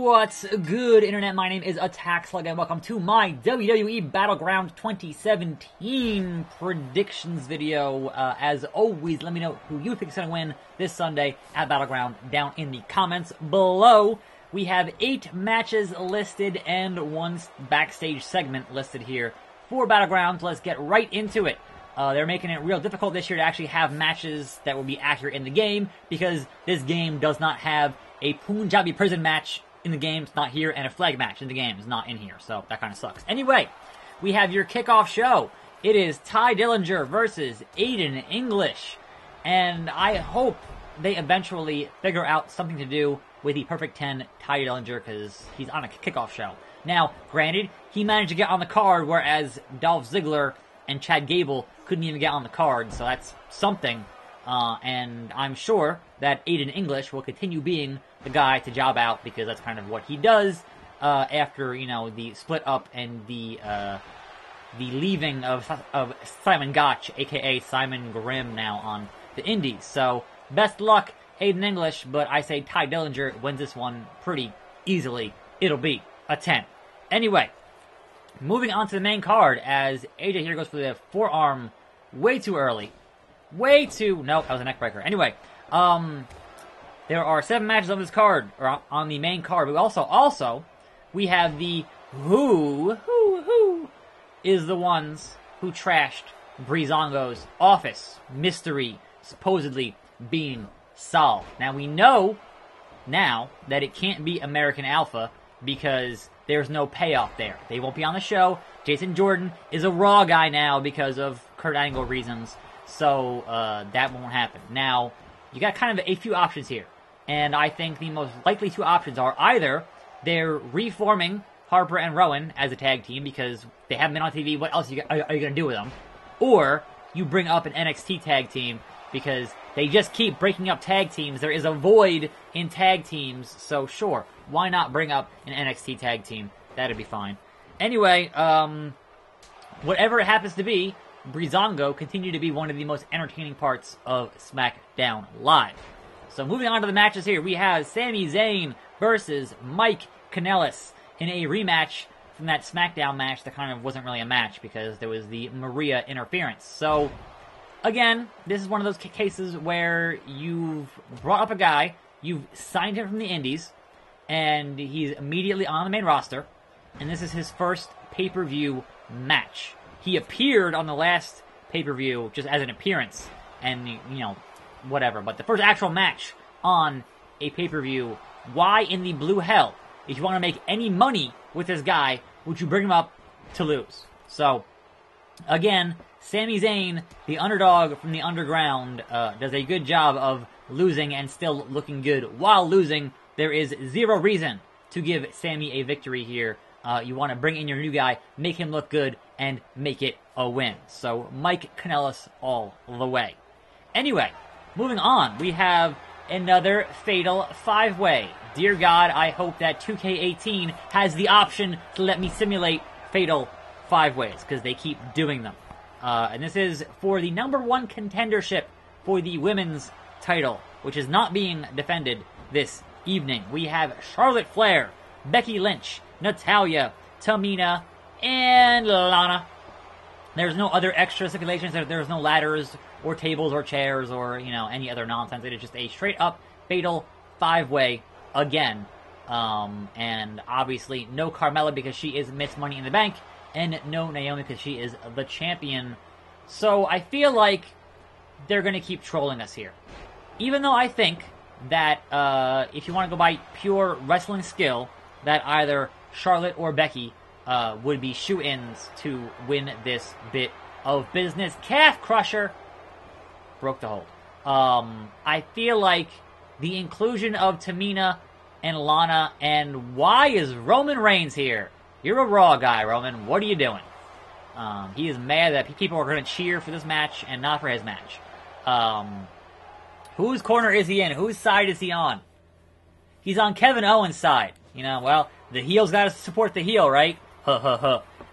What's good, Internet? My name is attackslug, and welcome to my WWE Battleground 2017 predictions video. As always, let me know who you think is going to win this Sunday at Battleground down in the comments below. We have 8 matches listed and 1 backstage segment listed here for Battleground. Let's get right into it. They're making it real difficult this year to actually have matches that will be accurate in the game, because this game does not have a Punjabi prison match in the game. It's not here, and a flag match in the game is not in here, so that kind of sucks. Anyway, we have your kickoff show. It is Ty Dillinger versus Aiden English, and I hope they eventually figure out something to do with the Perfect 10 Ty Dillinger, because he's on a kickoff show. Now, granted, he managed to get on the card, whereas Dolph Ziggler and Chad Gable couldn't even get on the card, so that's something. And I'm sure that Aiden English will continue being the guy to job out, because that's kind of what he does after, you know, the split up and the leaving of Simon Gotch, aka Simon Grimm, now on the Indies. So best luck, Aiden English, but I say Ty Dillinger wins this one pretty easily. It'll be a 10. Anyway, moving on to the main card, as AJ here goes for the forearm way too early. Nope, that was a neck breaker. Anyway, there are 7 matches on this card, or on the main card, but also, we have the who is the ones who trashed Breezango's office mystery supposedly being solved. Now, we know now that it can't be American Alpha, because there's no payoff there. They won't be on the show. Jason Jordan is a Raw guy now because of Kurt Angle reasons, so that won't happen. Now, you got kind of a few options here, and I think the most likely 2 options are either they're reforming Harper and Rowan as a tag team because they haven't been on TV. What else are you going to do with them? Or you bring up an NXT tag team, because they just keep breaking up tag teams. There is a void in tag teams, so sure, why not bring up an NXT tag team? That'd be fine. Anyway, whatever it happens to be, Breezango continued to be one of the most entertaining parts of SmackDown Live. So moving on to the matches here, we have Sami Zayn versus Mike Kanellis in a rematch from that SmackDown match that kind of wasn't really a match because there was the Maria interference. So, again, this is one of those cases where you've brought up a guy, you've signed him from the Indies, and he's immediately on the main roster, and this is his first pay-per-view match. He appeared on the last pay-per-view just as an appearance, and, you know, whatever. But the first actual match on a pay-per-view, why in the blue hell, if you want to make any money with this guy, would you bring him up to lose? So, again, Sami Zayn, the underdog from the underground, does a good job of losing and still looking good while losing. There is 0 reason to give Sami a victory here. You want to bring in your new guy, make him look good, and make it a win. So, Mike Kanellis all the way. Anyway, moving on, we have another Fatal 5-Way. Dear God, I hope that 2K18 has the option to let me simulate Fatal 5-Ways, because they keep doing them. And this is for the #1 contendership for the women's title, which is not being defended this evening. We have Charlotte Flair, Becky Lynch, Natalya, Tamina, and Lana. There's no other extra stipulations. There's no ladders or tables or chairs or, you know, any other nonsense. It is just a straight-up Fatal 5-Way again. And obviously no Carmella because she is Miss Money in the Bank, and no Naomi because she is the champion. So I feel like they're going to keep trolling us here. Even though I think that if you want to go by pure wrestling skill, that either Charlotte or Becky would be shoe-ins to win this bit of business. Calf crusher. Broke the hold. I feel like the inclusion of Tamina and Lana, and why is Roman Reigns here? You're a Raw guy, Roman. What are you doing? He is mad that people are going to cheer for this match and not for his match. Whose corner is he in? Whose side is he on? He's on Kevin Owens' side. You know, well, the heel's got to support the heel, right?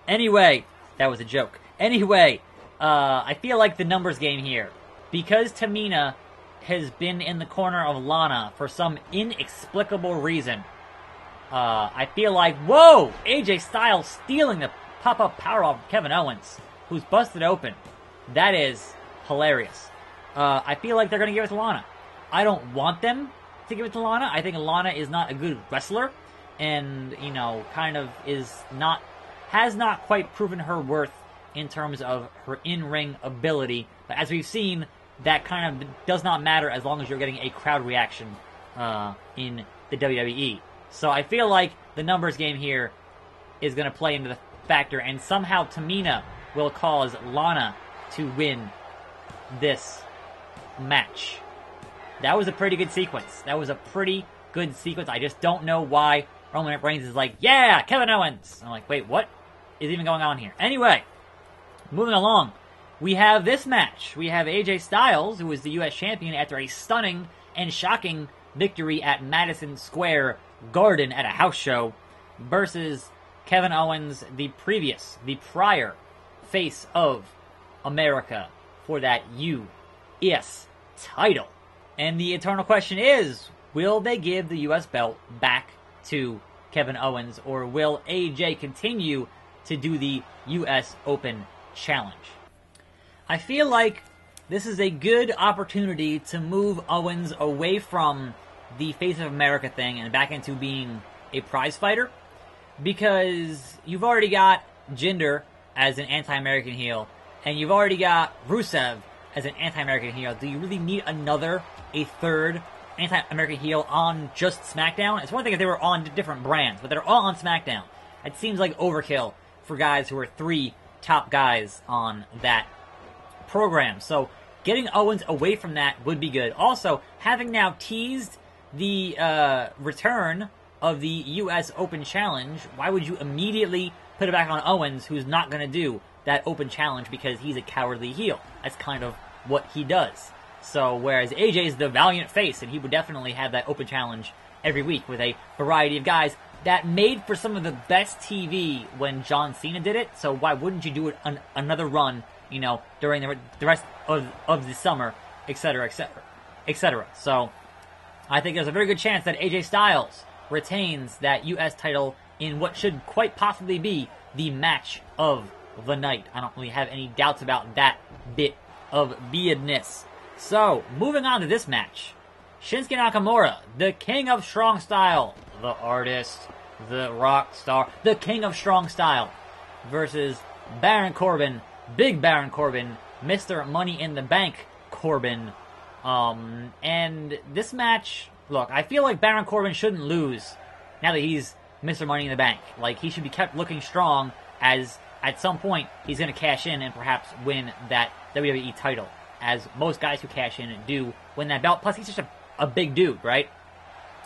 Anyway, that was a joke. Anyway, I feel like the numbers game here. Because Tamina has been in the corner of Lana for some inexplicable reason, I feel like, whoa! AJ Styles stealing the pop-up powerbomb from Kevin Owens, who's busted open. That is hilarious. I feel like they're going to give it to Lana. I don't want them to give it to Lana. I think Lana is not a good wrestler, and, you know, kind of has not quite proven her worth in terms of her in-ring ability. But as we've seen, that kind of does not matter as long as you're getting a crowd reaction in the WWE. So I feel like the numbers game here is going to play into the factor, and somehow Tamina will cause Lana to win this match. That was a pretty good sequence. I just don't know why Roman Reigns is like, yeah, Kevin Owens. I'm like, wait, what is even going on here? Anyway, moving along, we have this match. We have AJ Styles, who is the U.S. champion after a stunning and shocking victory at Madison Square Garden at a house show, versus Kevin Owens, the prior face of America for that U.S. title. And the eternal question is, will they give the U.S. belt back to Kevin Owens, or will AJ continue to do the U.S. Open Challenge? I feel like this is a good opportunity to move Owens away from the Face of America thing and back into being a prize fighter, because you've already got Jinder as an anti-American heel, and you've already got Rusev as an anti-American heel. Do you really need a third anti-American heel on just SmackDown? It's one thing if they were on different brands, but they're all on SmackDown. It seems like overkill for guys who are 3 top guys on that program. So getting Owens away from that would be good. Also, having now teased the return of the U.S. Open Challenge, why would you immediately put it back on Owens, who's not going to do that Open Challenge because he's a cowardly heel? That's kind of what he does. So, whereas AJ is the valiant face, and he would definitely have that Open Challenge every week with a variety of guys that made for some of the best TV when John Cena did it. So why wouldn't you do it on another run, you know, during the rest of the summer, etc., etc., etc. So I think there's a very good chance that AJ Styles retains that U.S. title in what should quite possibly be the match of the night. I don't really have any doubts about that bit of beadness. So, moving on to this match. Shinsuke Nakamura, the king of strong style, the artist, the rock star, the king of strong style, versus Baron Corbin, Big Baron Corbin, Mr. Money in the Bank Corbin. And this match, look, I feel like Baron Corbin shouldn't lose now that he's Mr. Money in the Bank. Like, he should be kept looking strong, as at some point he's going to cash in and perhaps win that WWE title, as most guys who cash in do win that belt. Plus, he's just a big dude, right?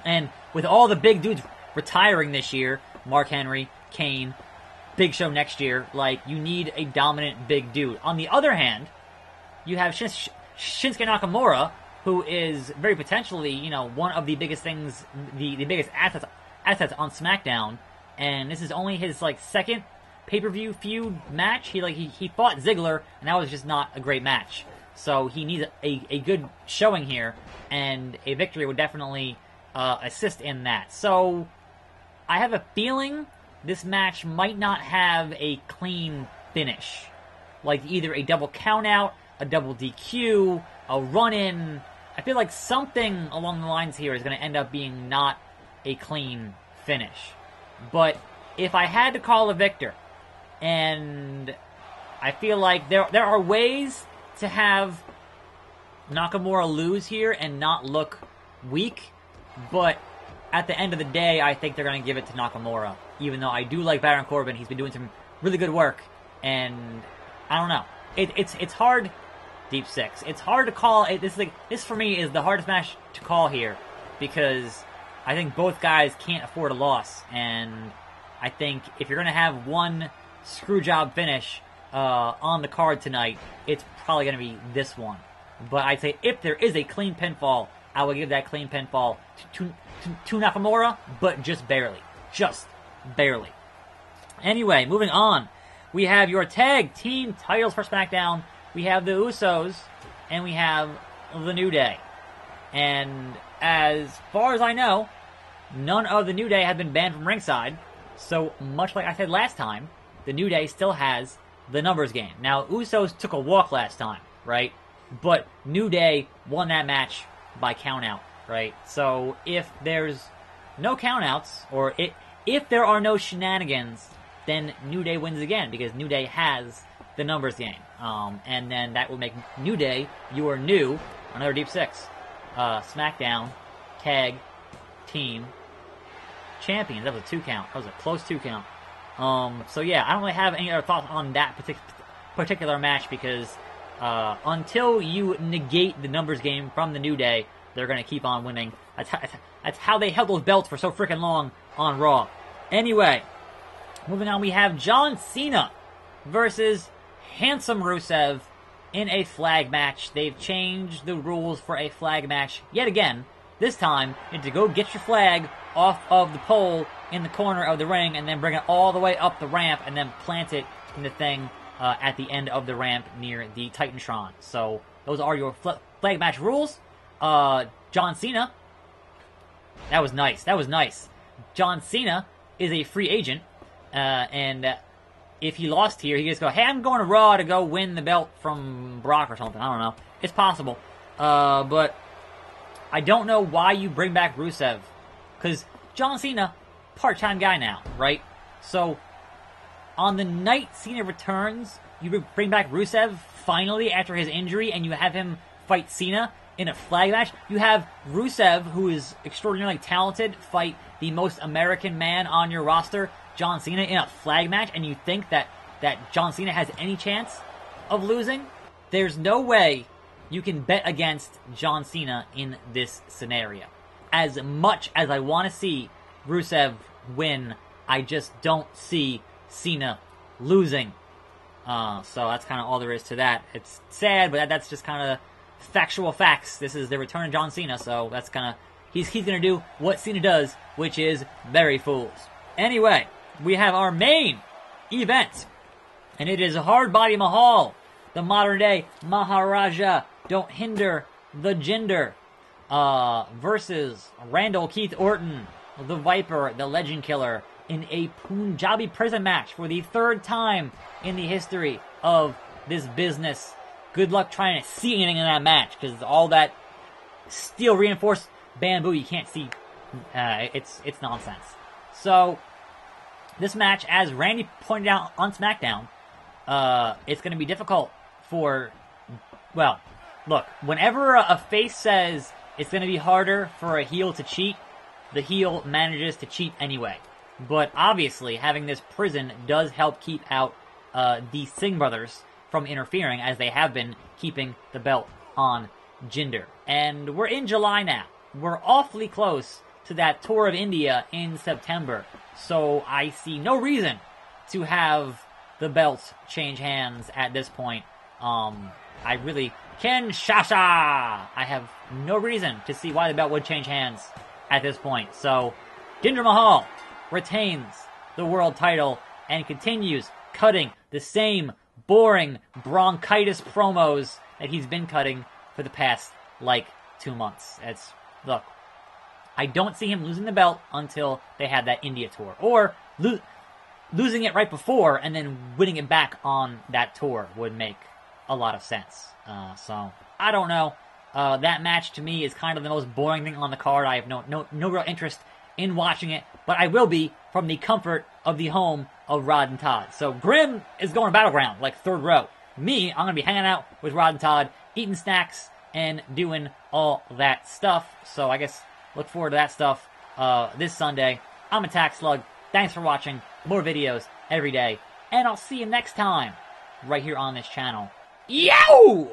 And with all the big dudes retiring this year, Mark Henry, Kane, Big Show next year, like, you need a dominant big dude. On the other hand, you have Shinsuke Nakamura, who is very potentially, you know, one of the biggest things, the biggest assets on SmackDown, and this is only his, like, second pay-per-view feud match. He fought Ziggler, and that was just not a great match. So he needs a good showing here, and a victory would definitely assist in that. So I have a feeling this match might not have a clean finish. Like either a double countout, a double DQ, a run-in. I feel like something along the lines here is going to end up being not a clean finish. But if I had to call a victor, and I feel like there are ways to have Nakamura lose here and not look weak, but at the end of the day, I think they're going to give it to Nakamura. Even though I do like Baron Corbin, he's been doing some really good work, and I don't know. It's hard. Deep Six. It's hard to call. This for me is the hardest match to call here, because I think both guys can't afford a loss, and I think if you're going to have one screwjob finish on the card tonight, it's probably going to be this one. But I'd say if there is a clean pinfall, I will give that clean pinfall to Nakamura, but just barely. Just barely. Anyway, moving on. We have your tag team titles for SmackDown. We have the Usos, and we have the New Day. And as far as I know, none of the New Day have been banned from ringside. So, much like I said last time, the New Day still has the numbers game. Now, Usos took a walk last time, right? But New Day won that match by countout, right? So, if there's no countouts, or if there are no shenanigans, then New Day wins again, because New Day has the numbers game. And then that will make New Day your new, another Deep Six, SmackDown Tag Team Champions. That was a 2 count. That was a close 2 count. So yeah, I don't really have any other thoughts on that particular match, because until you negate the numbers game from the New Day, they're going to keep on winning. That's how they held those belts for so freaking long on Raw. Anyway, moving on, we have John Cena versus Handsome Rusev in a flag match. They've changed the rules for a flag match yet again. This time, you need to go get your flag off of the pole in the corner of the ring, and then bring it all the way up the ramp, and then plant it in the thing at the end of the ramp near the Titantron. So those are your flag match rules. John Cena, that was nice. That was nice. John Cena is a free agent, and if he lost here, he just go, hey, I'm going to Raw to go win the belt from Brock or something. I don't know. It's possible. But I don't know why you bring back Rusev, because John Cena, part-time guy now, right? So, on the night Cena returns, you bring back Rusev finally after his injury, and you have him fight Cena in a flag match. You have Rusev, who is extraordinarily talented, fight the most American man on your roster, John Cena, in a flag match, and you think that John Cena has any chance of losing? There's no way you can bet against John Cena in this scenario. As much as I want to see Rusev win, I just don't see Cena losing. So that's kind of all there is to that. It's sad, but that's just kind of factual facts. This is the return of John Cena, so that's kind of... He's going to do what Cena does, which is bury fools. Anyway, we have our main event, and it is Hardbody Mahal, the modern-day Maharaja, don't hinder the Jinder, versus Randall Keith Orton, the Viper, the Legend Killer, in a Punjabi prison match for the 3rd time in the history of this business. Good luck trying to see anything in that match, because all that steel reinforced bamboo you can't see. It's nonsense. So, this match, as Randy pointed out on SmackDown, it's going to be difficult for, well, look, whenever a face says it's going to be harder for a heel to cheat, the heel manages to cheat anyway. But obviously, having this prison does help keep out the Singh brothers from interfering, as they have been keeping the belt on Jinder. And we're in July now. We're awfully close to that tour of India in September. So I see no reason to have the belt change hands at this point. I really... Ken Shasha! I have no reason to see why the belt would change hands at this point. So, Jinder Mahal retains the world title and continues cutting the same boring bronchitis promos that he's been cutting for the past, 2 months. Look, I don't see him losing the belt until they had that India tour. Or losing it right before and then winning it back on that tour would make a lot of sense. So, I don't know. That match to me is kind of the most boring thing on the card. I have no real interest in watching it, but I will be from the comfort of the home of Rod and Todd. So Grim is going to Battleground, 3rd row. Me, I'm going to be hanging out with Rod and Todd, eating snacks, and doing all that stuff. So I guess look forward to that stuff this Sunday. I'm attackslug. Thanks for watching. More videos every day. And I'll see you next time right here on this channel. Yo!